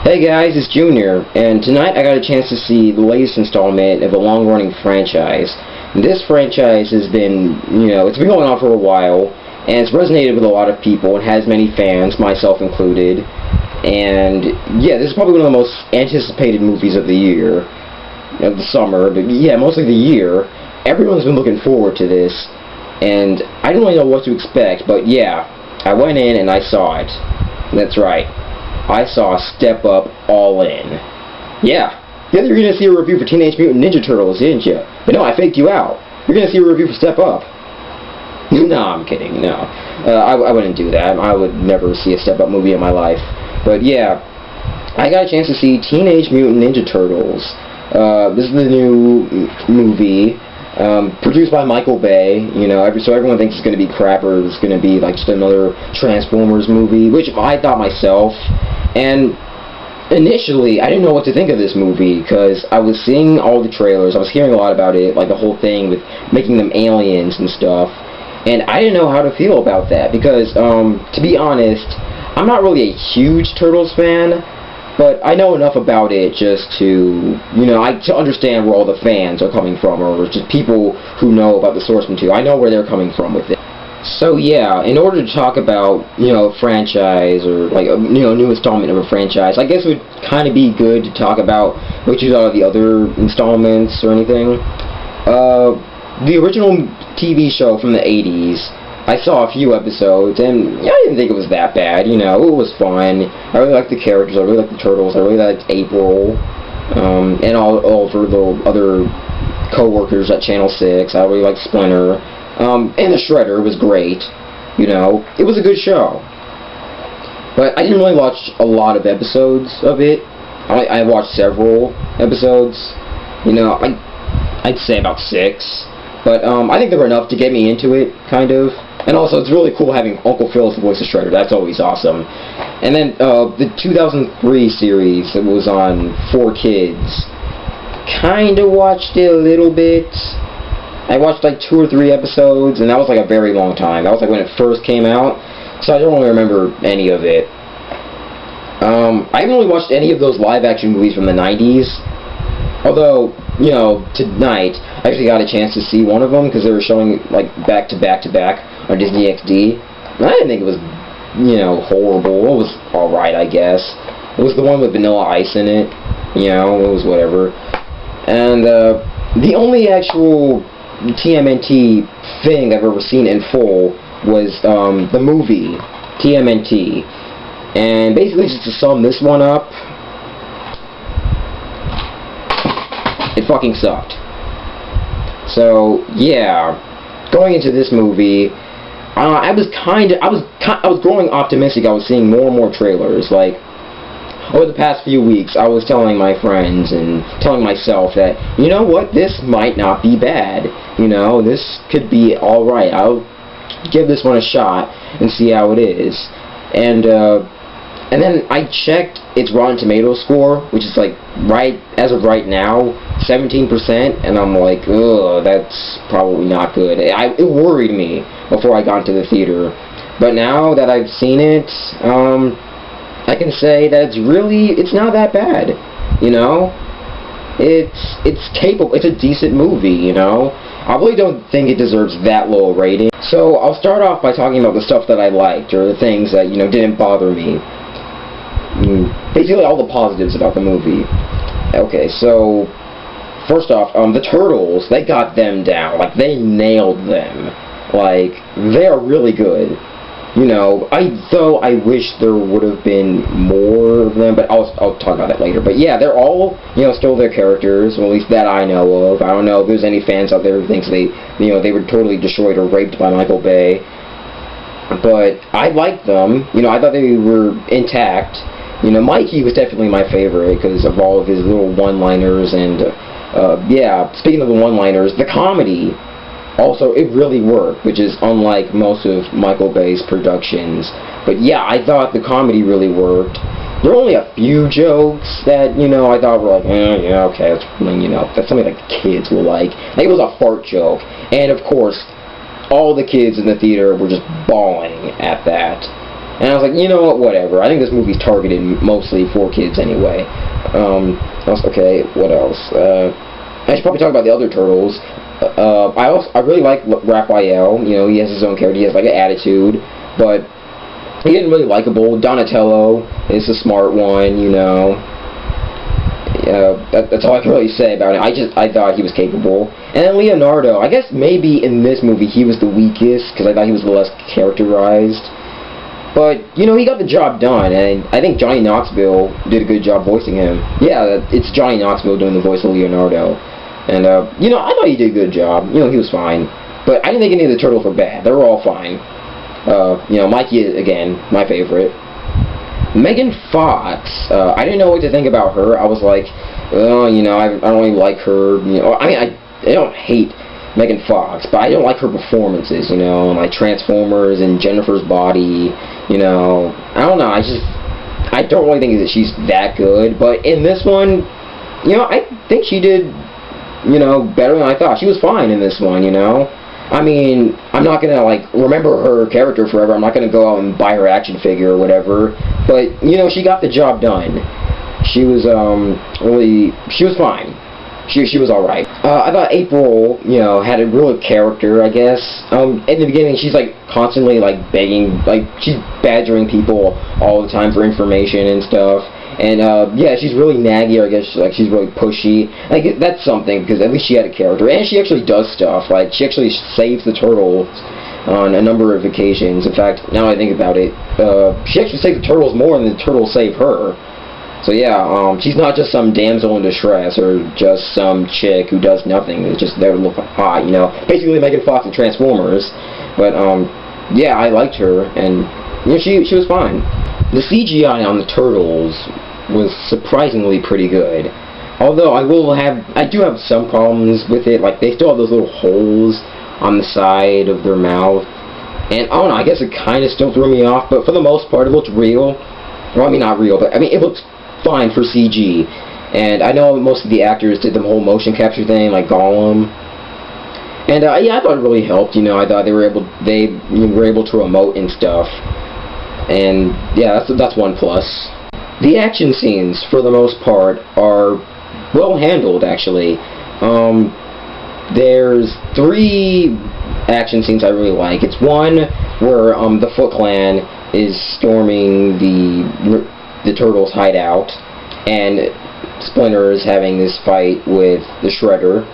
Hey guys, it's Junior, and tonight I got a chance to see the latest installment of a long-running franchise. This franchise has been, it's been going on for a while, and it's resonated with a lot of people and has many fans, myself included. And yeah, this is probably one of the most anticipated movies of the year, of the summer, but yeah, mostly the year. Everyone's been looking forward to this, and I didn't really know what to expect, but yeah, I went in and I saw it. That's right. I saw Step Up All In. Yeah, you were going to see a review for Teenage Mutant Ninja Turtles, didn't you? But no, I faked you out. You're going to see a review for Step Up. No, I'm kidding, no. I wouldn't do that. I would never see a Step Up movie in my life. But yeah, I got a chance to see Teenage Mutant Ninja Turtles. This is the new movie. Produced by Michael Bay, so everyone thinks it's going to be crap or it's going to be like just another Transformers movie, which I thought myself. And initially, I didn't know what to think of this movie because I was seeing all the trailers, I was hearing a lot about it, like the whole thing with making them aliens and stuff, and I didn't know how to feel about that because, to be honest, I'm not really a huge Turtles fan. But I know enough about it just to, to understand where all the fans are coming from, or just people who know about the source material. I know where they're coming from with it. So yeah, in order to talk about, a franchise, or like a, new installment of a franchise, I guess it would kind of be good to talk about what you thought of the other installments or anything. The original TV show from the 80s, I saw a few episodes, and I didn't think it was that bad, it was fun. I really liked the characters, I really liked the Turtles, I really liked April, and all of the other co-workers at Channel 6, I really liked Splinter, and the Shredder was great, it was a good show. But I didn't really watch a lot of episodes of it. I watched several episodes, I'd say about 6, but I think they were enough to get me into it, kind of. And also, it's really cool having Uncle Phil as the voice of Shredder. That's always awesome. And then, the 2003 series that was on 4Kids, kinda watched it a little bit. I watched like 2 or 3 episodes, and that was like a very long time. That was like when it first came out, so I don't really remember any of it. I haven't really watched any of those live-action movies from the 90s. Although, tonight, I actually got a chance to see one of them, because they were showing, like, back to back to back on Disney XD. And I didn't think it was, horrible. It was alright, I guess. It was the one with Vanilla Ice in it. It was whatever. And, the only actual TMNT thing I've ever seen in full was, the movie, TMNT. And basically, just to sum this one up, it fucking sucked. So yeah, going into this movie, I was growing optimistic. I was seeing more and more trailers. Like over the past few weeks, I was telling my friends and telling myself that what, this might not be bad. This could be all right. I'll give this one a shot and see how it is. And then I checked its Rotten Tomatoes score, which is like as of right now, 17%, and I'm like, ugh, that's probably not good. It worried me before I got into the theater, but now that I've seen it, I can say that it's not that bad. It's capable. It's a decent movie. I really don't think it deserves that low a rating. So I'll start off by talking about the stuff that I liked, or the things that didn't bother me. Basically all the positives about the movie. Okay, so first off, the Turtles, they got them down. Like, they nailed them. Like, they are really good. Though I wish there would have been more of them, but I'll talk about that later. But yeah, they're all, still their characters, well, at least that I know of. I don't know if there's any fans out there who thinks they were totally destroyed or raped by Michael Bay. But I liked them. I thought they were intact. Mikey was definitely my favorite because of all of his little one-liners, and yeah, speaking of the one-liners, the comedy, also, it really worked, which is unlike most of Michael Bay's productions. But yeah, I thought the comedy really worked. There were only a few jokes that, I thought were like, yeah, okay, that's something that kids will like. Like, it was a fart joke, and of course, all the kids in the theater were just bawling at that. And I was like, you know what, whatever. I think this movie's targeted mostly for kids anyway. Okay, what else? I should probably talk about the other turtles. I really like Raphael. You know, he has his own character. He has like an attitude, but he isn't really likable. Donatello is the smart one. You know. That's all I can really say about it. I thought he was capable. And then Leonardo, I guess maybe in this movie he was the weakest, because I thought he was the less characterized. But, you know, he got the job done, and I think Johnny Knoxville did a good job voicing him. Yeah, it's Johnny Knoxville doing the voice of Leonardo. And, you know, I thought he did a good job. You know, he was fine. But I didn't think any of the turtles were bad. They were all fine. You know, Mikey, again, my favorite. Megan Fox, I didn't know what to think about her. I was like, oh, you know, I don't really like her. You know, I mean, I don't hate Megan Fox, but I don't like her performances, you know, like Transformers and Jennifer's Body, you know. I don't know, I don't really think that she's that good, but in this one, you know, I think she did, you know, better than I thought. She was fine in this one, you know. I mean, I'm not gonna, like, remember her character forever. I'm not gonna go out and buy her action figure or whatever. But, you know, she got the job done. She was, she was fine. She was alright. I thought April, you know, had a real character, I guess. In the beginning, she's, like, constantly, like, begging, like, she's badgering people all the time for information and stuff. And, yeah, she's really naggy, I guess, like, she's really pushy. Like, that's something, because at least she had a character. And she actually does stuff. Like, she actually saves the turtles on a number of occasions. In fact, now I think about it, she actually saves the turtles more than the turtles save her. So, yeah, she's not just some damsel in distress, or just some chick who does nothing. It's just there to look hot, you know. Basically, Megan Fox and Transformers. But, yeah, I liked her, and, you know, she was fine. The CGI on the turtles was surprisingly pretty good. Although I do have some problems with it. Like, they still have those little holes on the side of their mouth. And I don't know, I guess it kind of still threw me off, but for the most part it looked real. Well, I mean, not real, but I mean, it looked fine for CG. And I know most of the actors did the whole motion capture thing, like Gollum. And yeah, I thought it really helped. You know, I thought they were able to emote and stuff. And yeah, that's one plus. The action scenes, for the most part, are well handled, actually. There's 3 action scenes I really like. It's one where the Foot Clan is storming the Turtles' hideout, and Splinter is having this fight with the Shredder.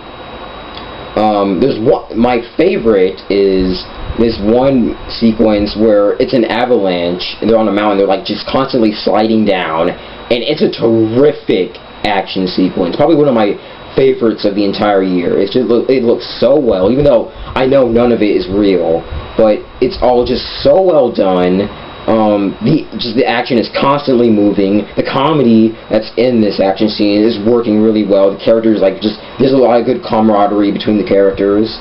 There's one, my favorite is this one sequence where it's an avalanche, and they're on a mountain, they're like just constantly sliding down, and it's a terrific action sequence, probably one of my favorites of the entire year. It looks so well, even though I know none of it is real, but it's all just so well done. The action is constantly moving. The comedy that's in this action scene is working really well. The characters, like, there's a lot of good camaraderie between the characters,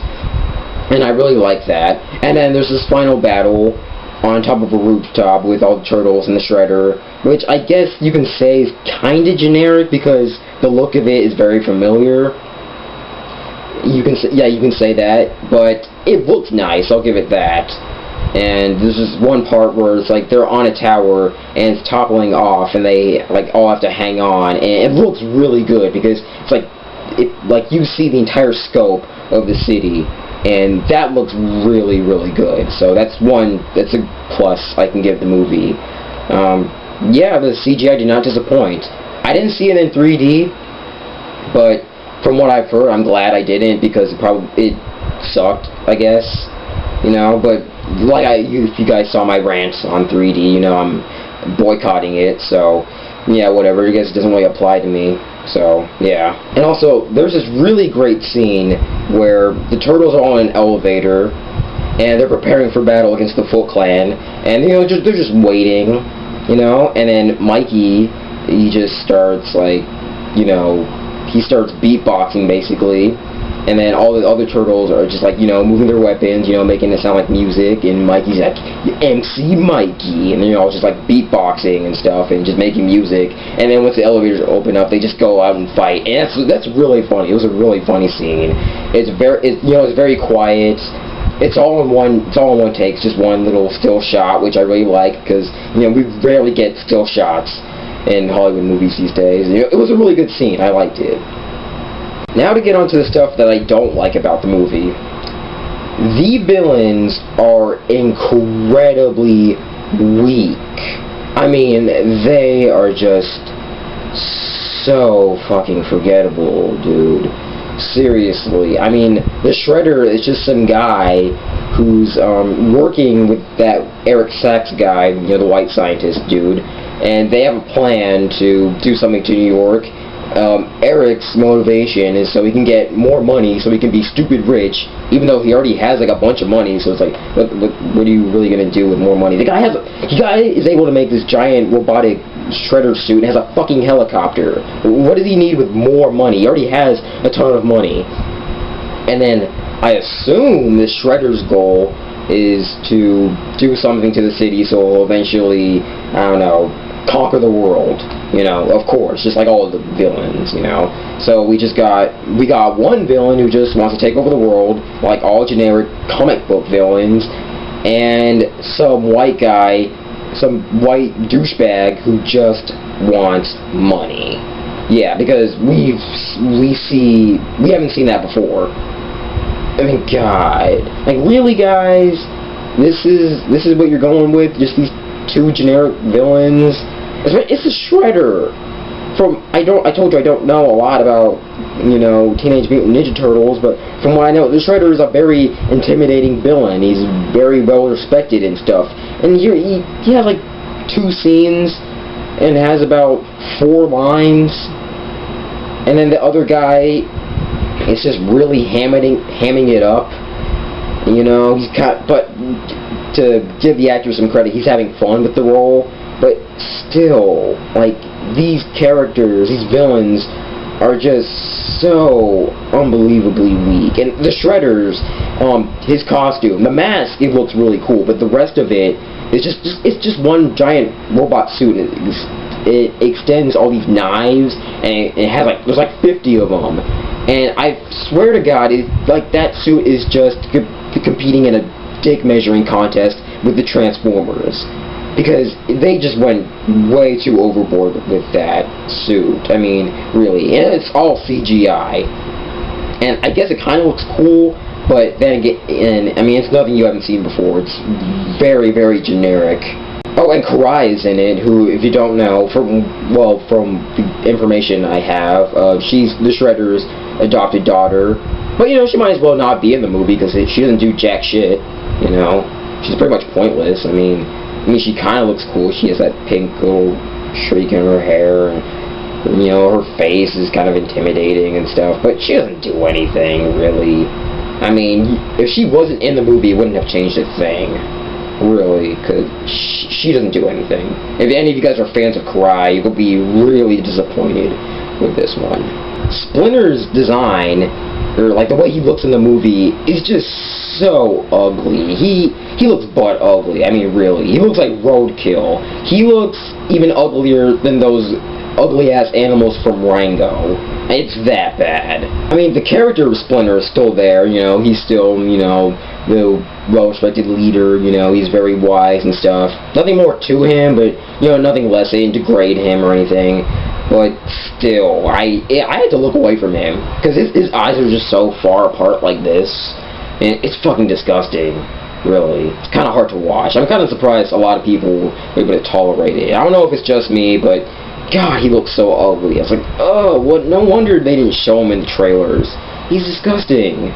and I really like that. And then there's this final battle on top of a rooftop with all the turtles and the Shredder, which I guess you can say is kind of generic because the look of it is very familiar. You can say that, but it looks nice, I'll give it that. And there's this one part where it's like they're on a tower and it's toppling off, and they like all have to hang on, and it looks really good because it's like you see the entire scope of the city, and that looks really, really good. So that's a plus I can give the movie. Yeah, the CGI did not disappoint. I didn't see it in 3D, but from what I've heard, I'm glad I didn't, because it sucked, I guess. You know, but like if you guys saw my rant on 3D, you know I'm boycotting it, so yeah, whatever, I guess it doesn't really apply to me, so yeah. And also, there's this really great scene where the turtles are on an elevator, and they're preparing for battle against the Foot Clan, and you know, they're just waiting, you know, and then Mikey, he just starts, like, you know, he starts beatboxing, basically. And then all the other turtles are just, like, you know, moving their weapons, you know, making it sound like music, and Mikey's like, MC Mikey, and, you know, just, like, beatboxing and stuff, and just making music, and then once the elevators open up, they just go out and fight, and that's really funny. It was a really funny scene. It's very quiet, it's all in one take. It's just one little still shot, which I really like because we rarely get still shots in Hollywood movies these days. It was a really good scene. I liked it. Now to get onto the stuff that I don't like about the movie. The villains are incredibly weak. I mean, they are just so fucking forgettable, dude. Seriously. I mean, the Shredder is just some guy who's working with that Eric Sachs guy, the white scientist dude, and they have a plan to do something to New York. Eric's motivation is so he can get more money, so he can be stupid rich, even though he already has like a bunch of money. So it's like, what are you really gonna do with more money? The guy is able to make this giant robotic Shredder suit and has a fucking helicopter. What does he need with more money? He already has a ton of money. And then I assume the Shredder's goal is to do something to the city, so he'll eventually, I don't know, conquer the world, of course, just like all of the villains, So we got one villain who just wants to take over the world, like all generic comic book villains, and some white guy, some white douchebag who just wants money. Yeah, because we haven't seen that before. I mean, God, like really, guys, this is what you're going with? Just these two generic villains? It's a Shredder. I told you I don't know a lot about, Teenage Mutant Ninja Turtles, but from what I know, the Shredder is a very intimidating villain. He's very well respected and stuff. And he has like 2 scenes and has about 4 lines. And then the other guy is just really hamming it up. But to give the actor some credit, he's having fun with the role. But still, like, these characters, these villains, are just so unbelievably weak. And the Shredder's, his costume, the mask, it looks really cool, but the rest of it is it's just one giant robot suit. It extends all these knives, and it has there's like 50 of them. And I swear to God, that suit is just competing in a dick measuring contest with the Transformers. Because they just went way too overboard with that suit. I mean, really. And it's all CGI. And I guess it kind of looks cool, but then again, I mean, it's nothing you haven't seen before. It's very, very generic. Oh, and Karai is in it, who, if you don't know, from the information I have, she's the Shredder's adopted daughter. But, she might as well not be in the movie, because she doesn't do jack shit, She's pretty much pointless. I mean, she kind of looks cool. She has that pink little streak in her hair, and, her face is kind of intimidating and stuff, but she doesn't do anything, really. I mean, if she wasn't in the movie, it wouldn't have changed a thing, really, because she doesn't do anything. If any of you guys are fans of Karai, you'll be really disappointed with this one. Splinter's design, or like the way he looks in the movie, is just so ugly. He looks butt ugly. I mean, really. He looks like roadkill. He looks even uglier than those ugly-ass animals from Rango. It's that bad. I mean, the character of Splinter is still there, He's still, the well-respected leader, He's very wise and stuff. Nothing more to him, but, nothing less. They didn't degrade him or anything. But still, I had to look away from him, because his eyes are just so far apart like this. And it's fucking disgusting, really. It's kind of hard to watch. I'm kind of surprised a lot of people were able to tolerate it. I don't know if it's just me, but God, he looks so ugly. I was like, oh, what? No wonder they didn't show him in the trailers. He's disgusting.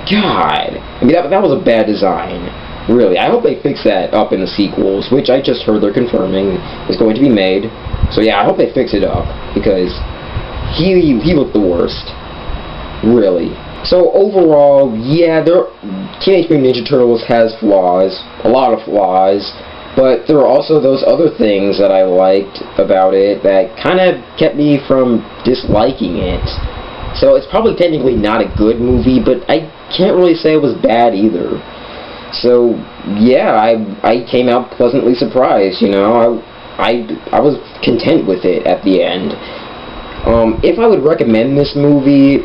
God. I mean, that was a bad design. Really. I hope they fix that up in the sequels, which I just heard they're confirming is going to be made. So yeah, I hope they fix it up, because he looked the worst. Really. So overall, yeah, Teenage Mutant Ninja Turtles has flaws, a lot of flaws, but there are also those other things that I liked about it that kind of kept me from disliking it. So it's probably technically not a good movie, but I can't really say it was bad either. So yeah, I came out pleasantly surprised, I was content with it at the end. If I would recommend this movie,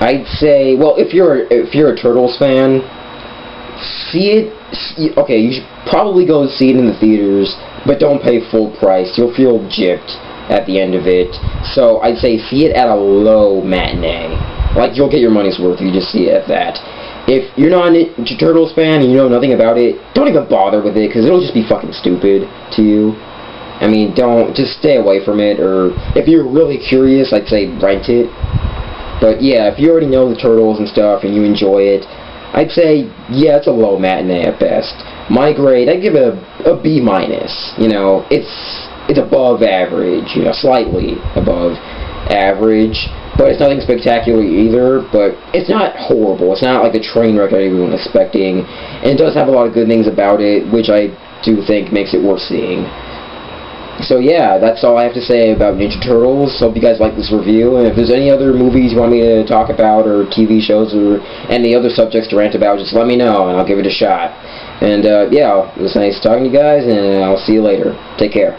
I'd say, well, if you're a Turtles fan, see it. Okay, you should probably go see it in the theaters, but don't pay full price. You'll feel gypped at the end of it. So I'd say see it at a low matinee. Like, you'll get your money's worth if you just see it at that. If you're not a Ninja Turtles fan and you know nothing about it, don't even bother with it, because it'll just be fucking stupid to you. I mean, just stay away from it, or if you're really curious, I'd say rent it. But yeah, if you already know the Turtles and stuff and you enjoy it, I'd say, yeah, it's a low matinee at best. My grade, I'd give it a B-. You know, it's above average, you know, slightly above average. But it's nothing spectacular either, but it's not horrible. It's not like the train wreck that everyone was expecting. And it does have a lot of good things about it, which I do think makes it worth seeing. So yeah, that's all I have to say about Ninja Turtles. Hope you guys like this review, and if there's any other movies you want me to talk about, or TV shows, or any other subjects to rant about, just let me know, and I'll give it a shot. And yeah, it was nice talking to you guys, and I'll see you later. Take care.